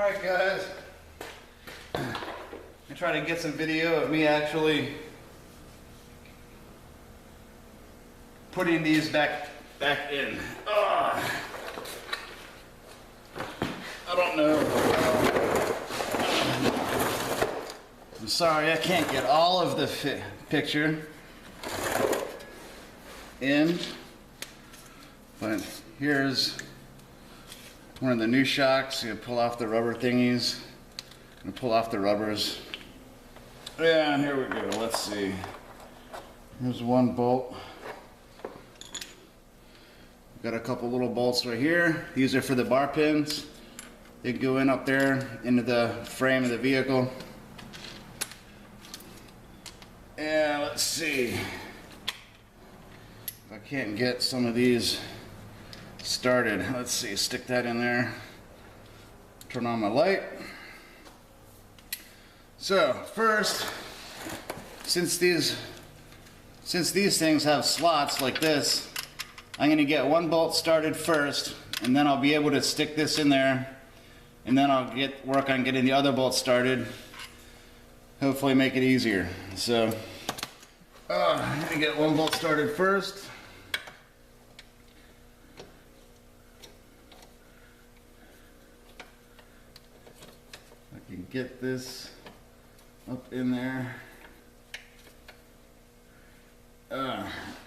Alright guys, I'm trying to get some video of me actually putting these back in. I don't know. I'm sorry I can't get all of the picture in, but here's one of the new shocks. You pull off the rubber thingies and pull off the rubbers. Yeah, and here we go. Let's see. Here's one bolt. Got a couple little bolts right here. These are for the bar pins. They go in up there into the frame of the vehicle. Yeah, let's see if I can't get some of these started. Let's see, stick that in there. Turn on my light. So first, since these things have slots like this, I'm going to get one bolt started first, and then I'll be able to stick this in there, and then I'll work on getting the other bolt started. Hopefully make it easier. So I'm going to get one bolt started first. I can get this up in there.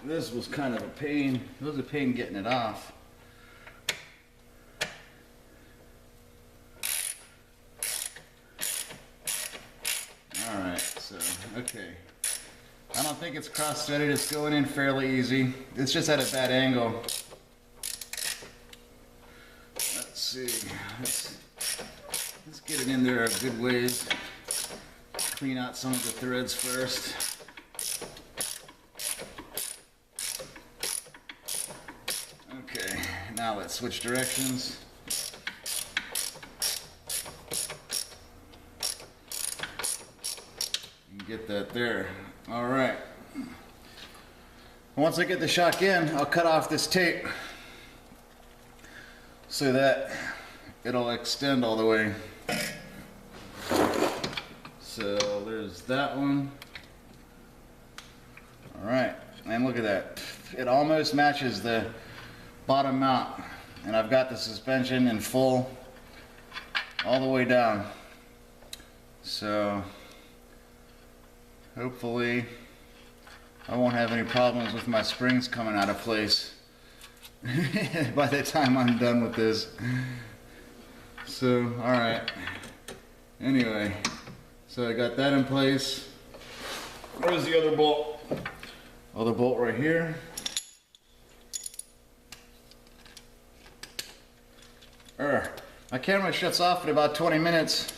This was kind of a pain. It was a pain getting it off. Alright, so, okay. I don't think it's cross-threaded. It's going in fairly easy. It's just at a bad angle. Let's see. Let's get it in there a good ways. Clean out some of the threads first. Okay, now let's switch directions. You can get that there. All right. Once I get the shock in, I'll cut off this tape so that it'll extend all the way. So there's that one. All right, and look at that. It almost matches the bottom mount, and I've got the suspension in full all the way down. So hopefully I won't have any problems with my springs coming out of place by the time I'm done with this. So all right, anyway, so I got that in place. Where's the other bolt? Other bolt right here. My camera shuts off in about 20 minutes.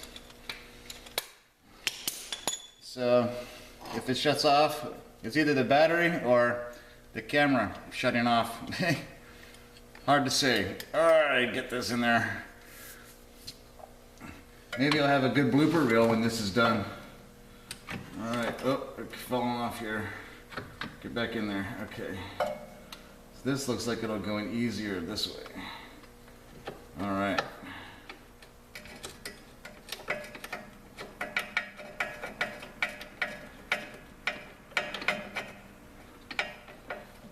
So if it shuts off, it's either the battery or the camera shutting off. Hard to say. Alright, get this in there. Maybe I'll have a good blooper reel when this is done. Alright, oh, it's falling off here. Get back in there. Okay. So this looks like it'll go in easier this way. Alright.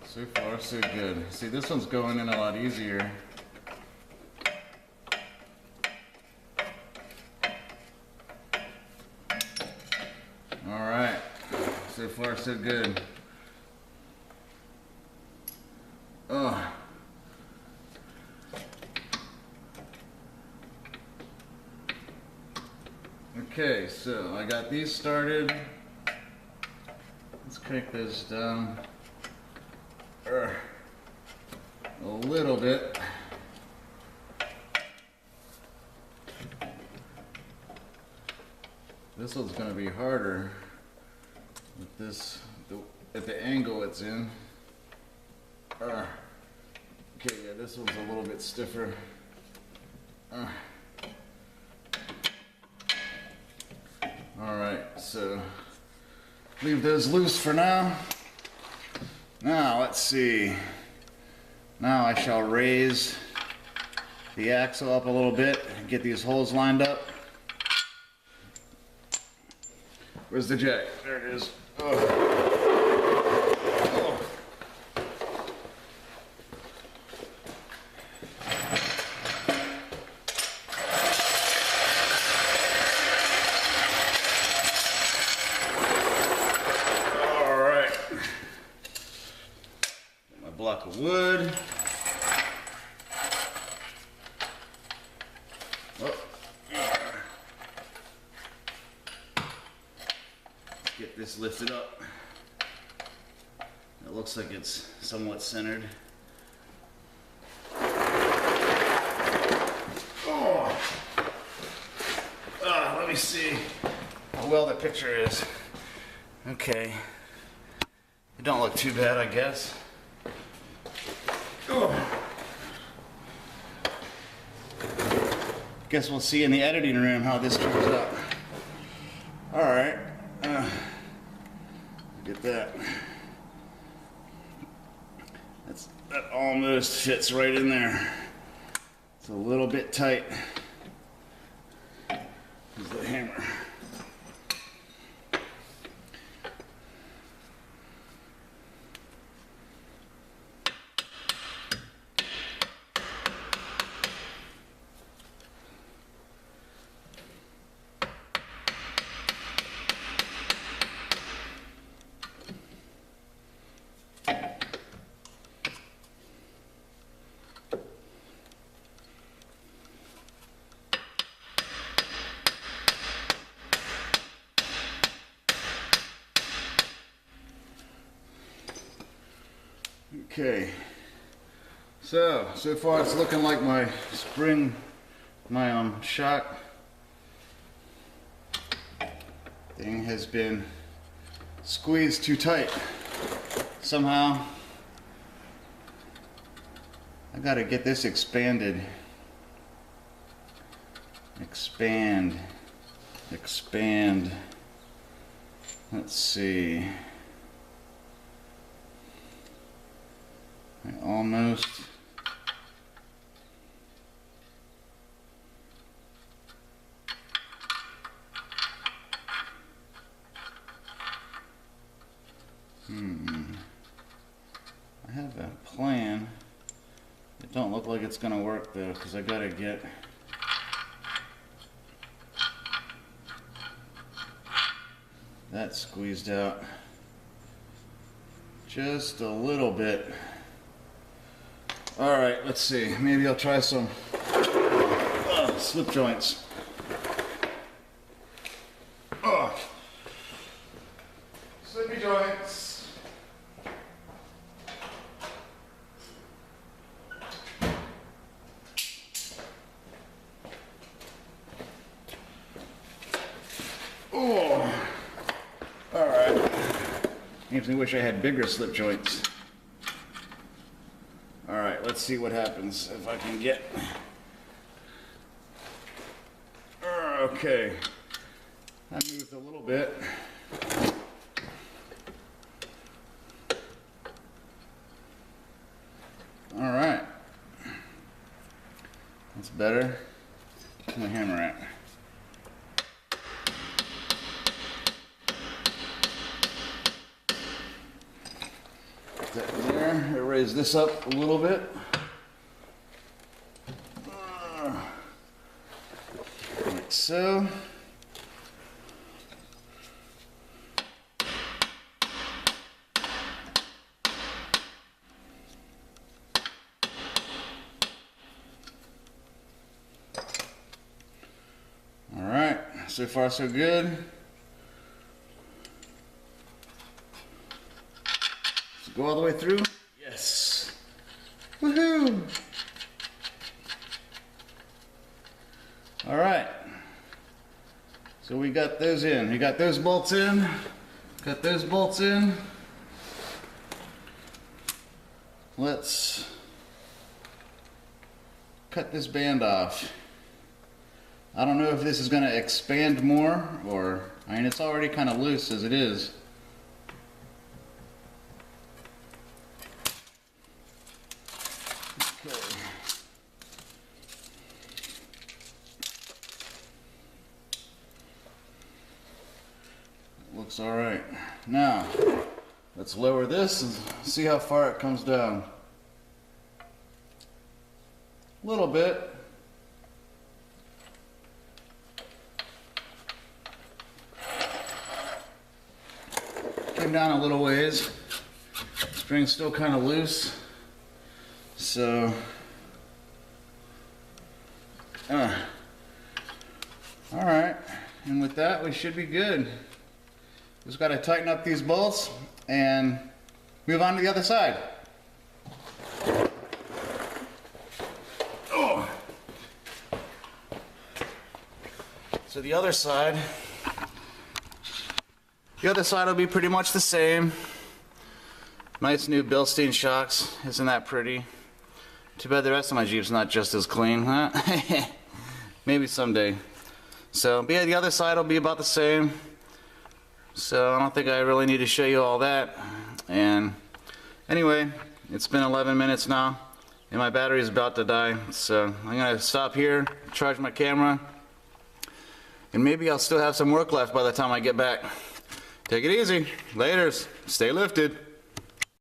So far, so good. See, this one's going in a lot easier. Alright. So far, so good. Oh. Okay, so I got these started. Let's crank this down a little bit. This one's going to be harder with this at the angle it's in. Okay, yeah, this one's a little bit stiffer. Alright, so leave those loose for now. Now let's see. Now I shall raise the axle up a little bit, get these holes lined up. Where's the jack? There it is. Oh. Block of wood. Oh. Get this lifted up. It looks like it's somewhat centered. Oh. Let me see how well the picture is. Okay. It don't look too bad, I guess. Guess we'll see in the editing room how this turns out. Alright. Get that. That almost fits right in there. It's a little bit tight. Here's the hammer. Okay, so far it's looking like my spring, my shock thing has been squeezed too tight. Somehow, I gotta get this expanded. Expand. Let's see. Almost. I have a plan. It don't look like it's gonna work though, because I gotta get that squeezed out just a little bit. Alright, let's see. Maybe I'll try some slip joints. Slippy joints. Oh, alright. Makes me wish I had bigger slip joints. Alright, let's see what happens if I can get... Okay. That moved a little bit. Alright. That's better. Where's my hammer at? Put that in there. Raise this up a little bit. Like so. Alright, so far so good. Does it go all the way through? Yes. Woohoo! Alright. So we got those in. We got those bolts in. Got those bolts in. Let's cut this band off. I don't know if this is going to expand more or, I mean, it's already kind of loose as it is. Okay. looks all right. Now, let's lower this and see how far it comes down. A little bit. Came down a little ways. Spring's still kind of loose. So, all right. And with that, we should be good. Just got to tighten up these bolts and move on to the other side. Oh. So the other side will be pretty much the same. Nice new Bilstein shocks. Isn't that pretty? Too bad the rest of my Jeep's not just as clean, huh? Maybe someday. So, but yeah, the other side will be about the same. So I don't think I really need to show you all that. And anyway, it's been 11 minutes now, and my battery's about to die. So I'm gonna stop here, charge my camera, and maybe I'll still have some work left by the time I get back. Take it easy. Laters. Stay lifted.